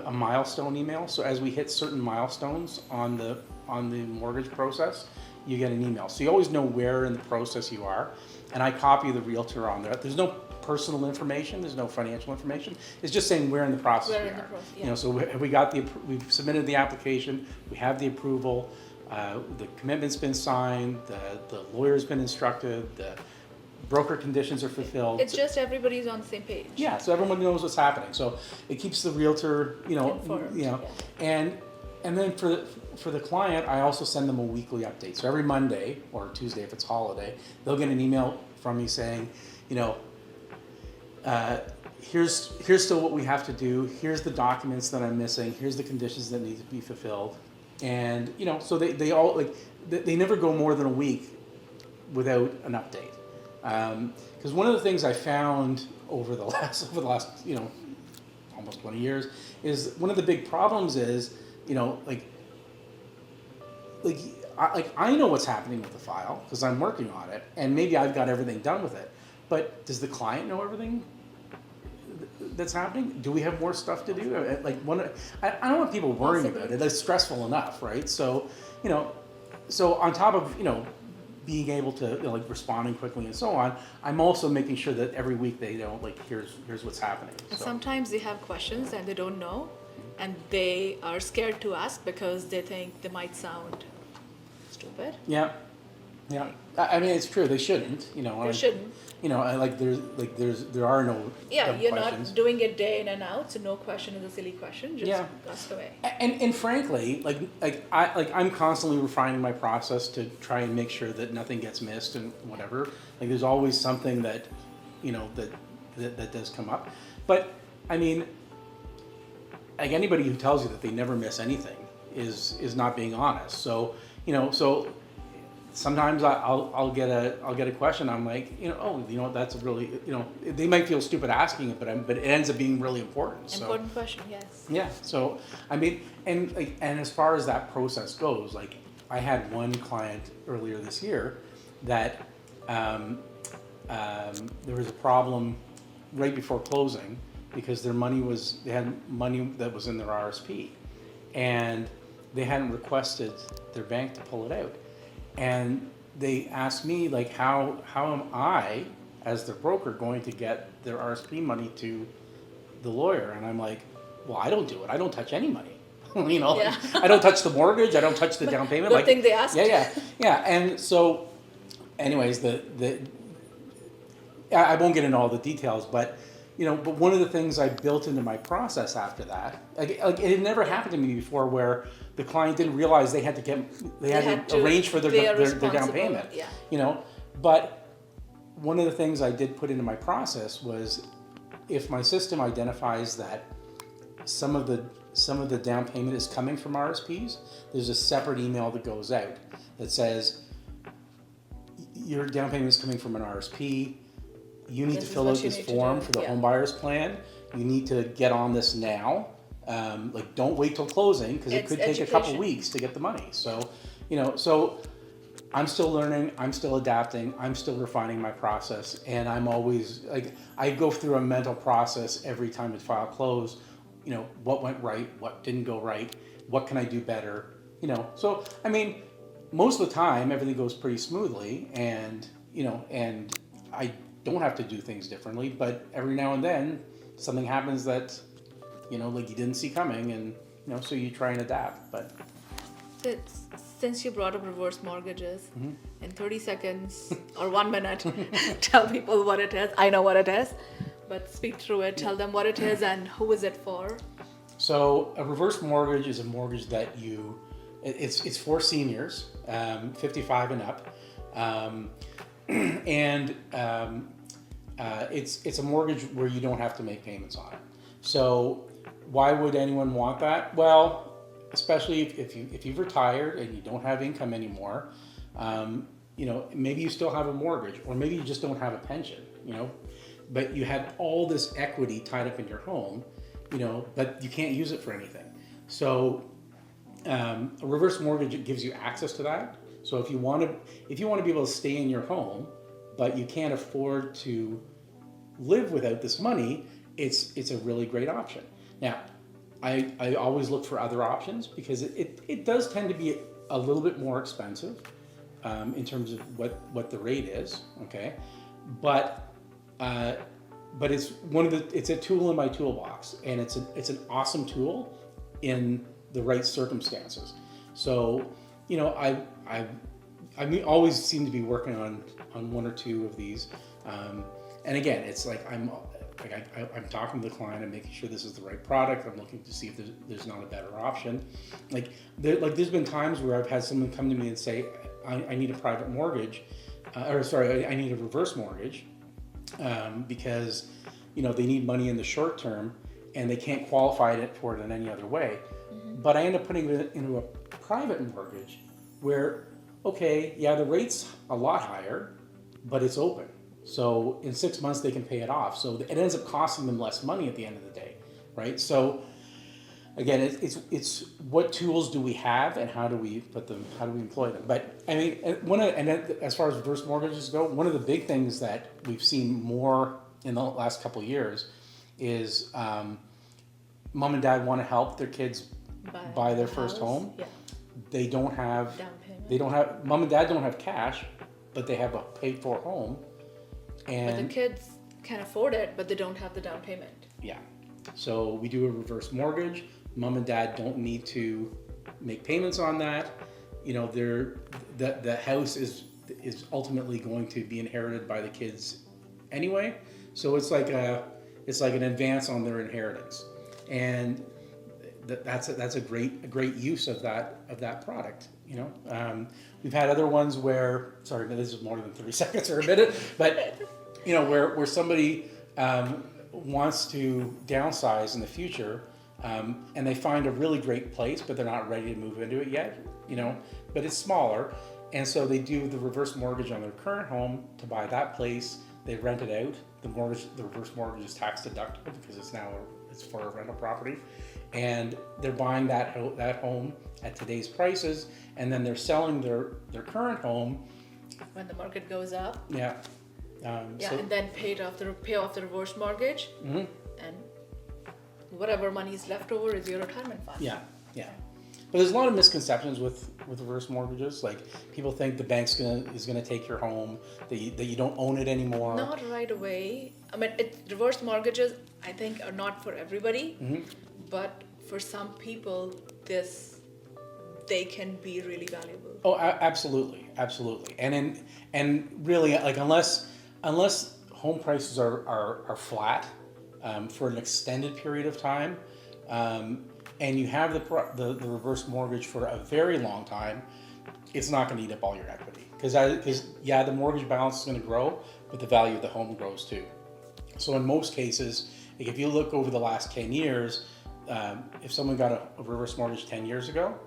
a milestone email. So as we hit certain milestones on the mortgage process, you get an email. So you always know where in the process you are, and I copy the realtor on there. There's no personal information. There's no financial information. It's just saying where in the process we are. Yeah. So we've submitted the application. We have the approval. The commitment's been signed. The lawyer's been instructed. The broker conditions are fulfilled. It's just everybody's on the same page. Yeah, so everyone knows what's happening. So it keeps the realtor, Informed, yeah. and then for the client, I also send them a weekly update. So every Monday or Tuesday, if it's holiday, they'll get an email from me saying, here's still what we have to do. Here's the documents that I'm missing. Here's the conditions that need to be fulfilled. And so they all they never go more than a week without an update. Because one of the things I found over the last almost 20 years is one of the big problems is I know what's happening with the file because I'm working on it and maybe I've got everything done with it, but does the client know everything that's happening? Do we have more stuff to do? I don't want people worrying about it. It's stressful enough, right? So so on top of being able to responding quickly and so on, I'm also making sure that every week they know here's what's happening. So. Sometimes they have questions and they don't know, and they are scared to ask because they think they might sound stupid. Yeah. I mean, it's true. They shouldn't. They shouldn't. There are no. Yeah, you're questions. not doing it day in and out, so no question is a silly question. Just ask away. And frankly, I'm constantly refining my process to try and make sure that nothing gets missed and whatever. There's always something that that does come up. But I mean, anybody who tells you that they never miss anything is not being honest. So sometimes I'll get a question. I'm like, that's a really, they might feel stupid asking it, but it ends up being really important. Important question, yes. Yeah. So I mean, and as far as that process goes, I had one client earlier this year that there was a problem right before closing because they had money that was in their RSP, and they hadn't requested their bank to pull it out. And they asked me, how am I, as their broker, going to get their RSP money to the lawyer? And I'm like, well, I don't do it. I don't touch any money. I don't touch the mortgage. I don't touch the down payment. Good thing they asked. Yeah. And so, anyways, I won't get into all the details, but but one of the things I built into my process after that, it had never happened to me before, where the client didn't realize they had to arrange for their down payment. Yeah. But one of the things I did put into my process was, if my system identifies that some of the down payment is coming from RSPs, there's a separate email that goes out that says your down payment is coming from an RSP. You need to fill out this form for the homebuyers plan. You need to get on this now. Don't wait till closing because it could take a couple weeks to get the money. So, so I'm still learning. I'm still adapting. I'm still refining my process, and I'm always I go through a mental process every time the file closed. What went right, what didn't go right, what can I do better. So I mean, most of the time everything goes pretty smoothly, and and I don't have to do things differently, but every now and then something happens that you didn't see coming, and so you try and adapt. But since you brought up reverse mortgages, in 30 seconds or 1 minute, tell people what it is. I know what it is, but speak through it. Tell them what it is and who is it for. So a reverse mortgage is a mortgage that it's for seniors, 55 and up. And it's a mortgage where you don't have to make payments on it. So why would anyone want that? Well, especially if you've retired and you don't have income anymore, maybe you still have a mortgage, or maybe you just don't have a pension, but you have all this equity tied up in your home, but you can't use it for anything. So a reverse mortgage gives you access to that. So if you want to be able to stay in your home, but you can't afford to live without this money, it's a really great option. Now, I always look for other options because it does tend to be a little bit more expensive in terms of what the rate is. Okay, but it's a tool in my toolbox, and it's an awesome tool in the right circumstances. So I always seem to be working on one or two of these, and again, it's like I'm talking to the client. I'm making sure this is the right product. I'm looking to see if there's not a better option. There's been times where I've had someone come to me and say, I need a private mortgage, I need a reverse mortgage, because they need money in the short term and they can't qualify for it in any other way. Mm-hmm. But I end up putting it into a private mortgage where, okay, yeah, the rate's a lot higher, but it's open. So in 6 months they can pay it off. So it ends up costing them less money at the end of the day, right? So again, it's what tools do we have and how do we employ them? But I mean, as far as reverse mortgages go, one of the big things that we've seen more in the last couple of years is mom and dad want to help their kids buy their first home. Yeah. They don't have down payment. Mom and dad don't have cash, but they have a paid for home. And but the kids can afford it, but they don't have the down payment. Yeah. So we do a reverse mortgage. Mom and dad don't need to make payments on that. The house is ultimately going to be inherited by the kids anyway. So it's like an advance on their inheritance, and that's a great use of that product. We've had other ones where, sorry, this is more than 30 seconds or a minute, but where somebody wants to downsize in the future, and they find a really great place, but they're not ready to move into it yet, but it's smaller, and so they do the reverse mortgage on their current home to buy that place. They rent it out. The reverse mortgage is tax deductible because it's for a rental property, and they're buying that home at today's prices, and then they're selling their current home when the market goes up. Yeah. And then pay off the reverse mortgage, mm-hmm. and whatever money is left over is your retirement fund. Yeah. But there's a lot of misconceptions with reverse mortgages. Like, people think the bank's is gonna take your home, that you don't own it anymore. Not right away. I mean, reverse mortgages, I think, are not for everybody, mm-hmm. but for some people, they can be really valuable. Oh, absolutely, and really, like, unless home prices are flat for an extended period of time, and you have the reverse mortgage for a very long time, it's not going to eat up all your equity. Because the mortgage balance is going to grow, but the value of the home grows too. So in most cases, like, if you look over the last 10 years, if someone got a reverse mortgage 10 years ago,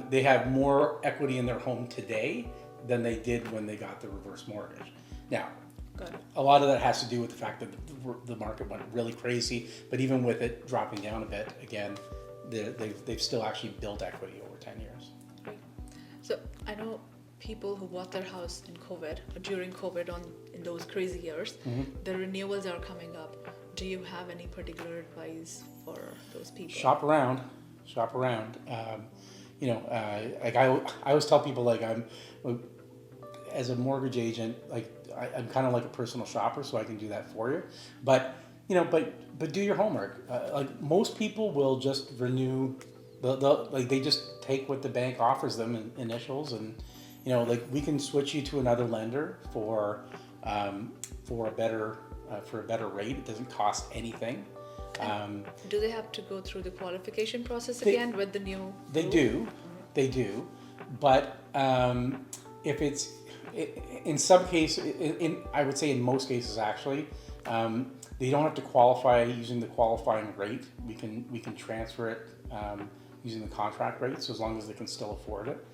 they have more equity in their home today than they did when they got the reverse mortgage. Now, a lot of that has to do with the fact that the market went really crazy, but even with it dropping down a bit, again, they've still actually built equity over 10 years. Right. So I know people who bought their house in COVID, or during COVID, in those crazy years, mm-hmm. the renewals are coming up. Do you have any particular advice for those people? Shop around. Like I always tell people, like, as a mortgage agent, like, I'm kind of like a personal shopper, so I can do that for you. But do your homework. Like, most people will just renew. They just take what the bank offers them in initials, and like, we can switch you to another lender for a better rate. It doesn't cost anything. Do they have to go through the qualification process again with the new? They do, but if it's in some cases, I would say in most cases actually, They don't have to qualify using the qualifying rate. We can transfer it using the contract rate, so as long as they can still afford it.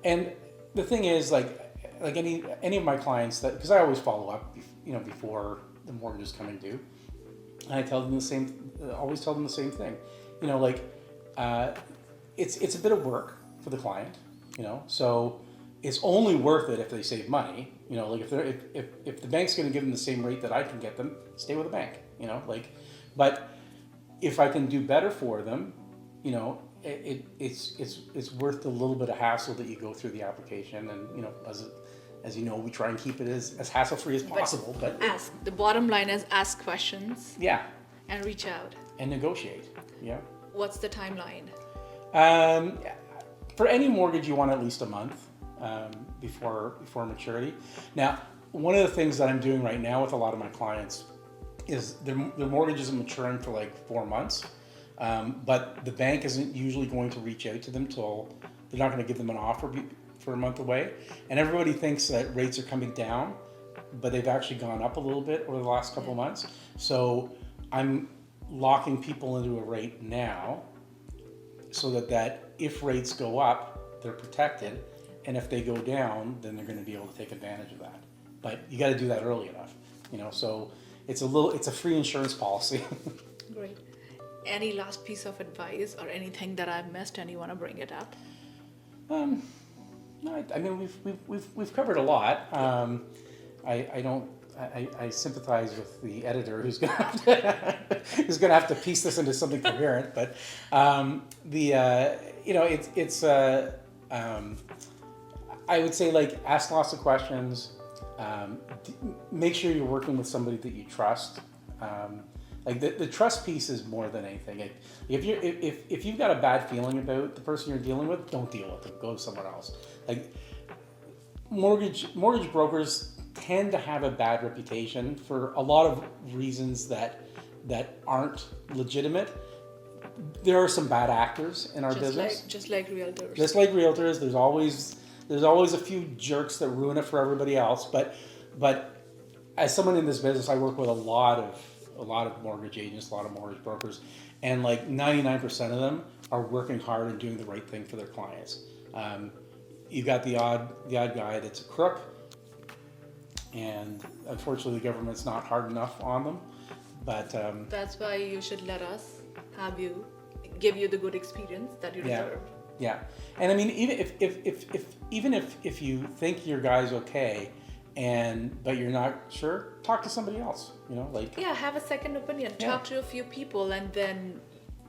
And the thing is, like any of my clients, that because I always follow up, before the mortgage is coming due, and I tell them always tell them the same thing. It's a bit of work for the client, so it's only worth it if they save money. If the bank's going to give them the same rate that I can get them, stay with the bank. But if I can do better for them, it's worth the little bit of hassle that you go through the application, and as you know, we try and keep it as hassle-free as possible. But the bottom line is ask questions. Yeah. And reach out. And negotiate. Yeah. What's the timeline? For any mortgage, you want at least a month before maturity. Now, one of the things that I'm doing right now with a lot of my clients is their mortgage isn't maturing for like 4 months, but the bank isn't usually going to reach out to them till they're not going to give them an offer for a month away. And everybody thinks that rates are coming down, but they've actually gone up a little bit over the last couple of months. So I'm locking people into a rate now so that if rates go up, they're protected. And if they go down, then they're going to be able to take advantage of that. But you got to do that early enough, so it's a free insurance policy. Great. Any last piece of advice or anything that I've missed and you want to bring it up? No, I mean we've covered a lot. I sympathize with the editor who's gonna have to piece this into something coherent. But I would say, like, ask lots of questions. Make sure you're working with somebody that you trust. Like the trust piece is more than anything. If you've got a bad feeling about the person you're dealing with, don't deal with them. Go to someone else. Like mortgage brokers tend to have a bad reputation for a lot of reasons that aren't legitimate. There are some bad actors in our business. Just like realtors. Just like realtors, there's always a few jerks that ruin it for everybody else. But as someone in this business, I work with a lot of mortgage agents, a lot of mortgage brokers, and like 99% of them are working hard and doing the right thing for their clients. You've got the odd guy that's a crook, and unfortunately the government's not hard enough on them. But that's why you should let us give you the good experience that you deserve. Yeah, and I mean, even if you think your guy's okay, but you're not sure, talk to somebody else. Have a second opinion. Yeah. Talk to a few people, and then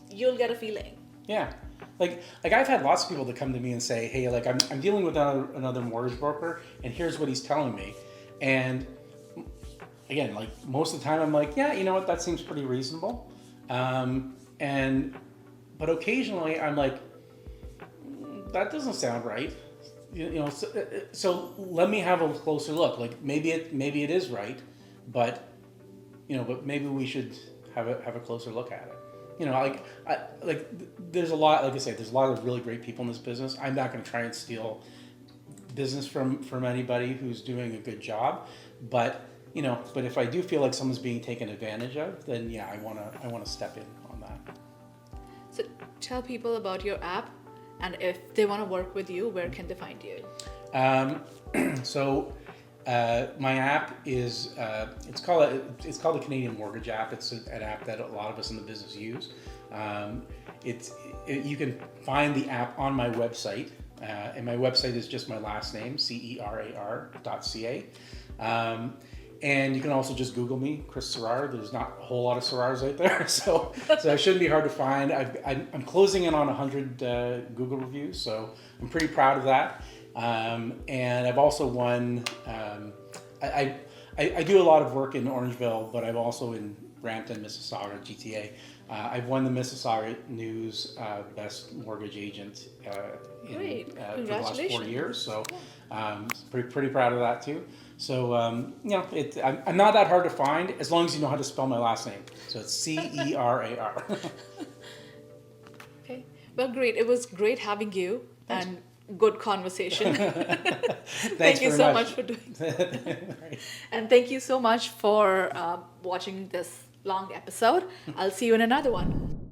you'll get a feeling. Yeah, like I've had lots of people that come to me and say, hey, like I'm dealing with another mortgage broker, and here's what he's telling me, and again, like most of the time I'm like, yeah, you know what, that seems pretty reasonable, but occasionally I'm like, that doesn't sound right. So let me have a closer look. Like maybe it is right, but maybe we should have a closer look at it. There's a lot, like I say, there's a lot of really great people in this business. I'm not going to try and steal business from anybody who's doing a good job, but if I do feel like someone's being taken advantage of, then yeah, I want to step in on that. So tell people about your app. And if they want to work with you, where can they find you? So my app is it's called the Canadian Mortgage app. It's an app that a lot of us in the business use. You can find the app on my website, and my website is just my last name, cerar.ca. And you can also just Google me, Chris Cerar. There's not a whole lot of Cerars out there, so it shouldn't be hard to find. I'm closing in on 100 Google reviews, so I'm pretty proud of that. And I've also won. I do a lot of work in Orangeville, but I'm also in Brampton, Mississauga, GTA. I've won the Mississauga News Best Mortgage Agent for the last 4 years, so pretty proud of that too. So I'm not that hard to find as long as you know how to spell my last name. So it's Cerar. Okay, well, great. It was great having you. Thanks. And good conversation. Thanks Thank you very so much for doing Right. And thank you so much for watching this long episode. I'll see you in another one.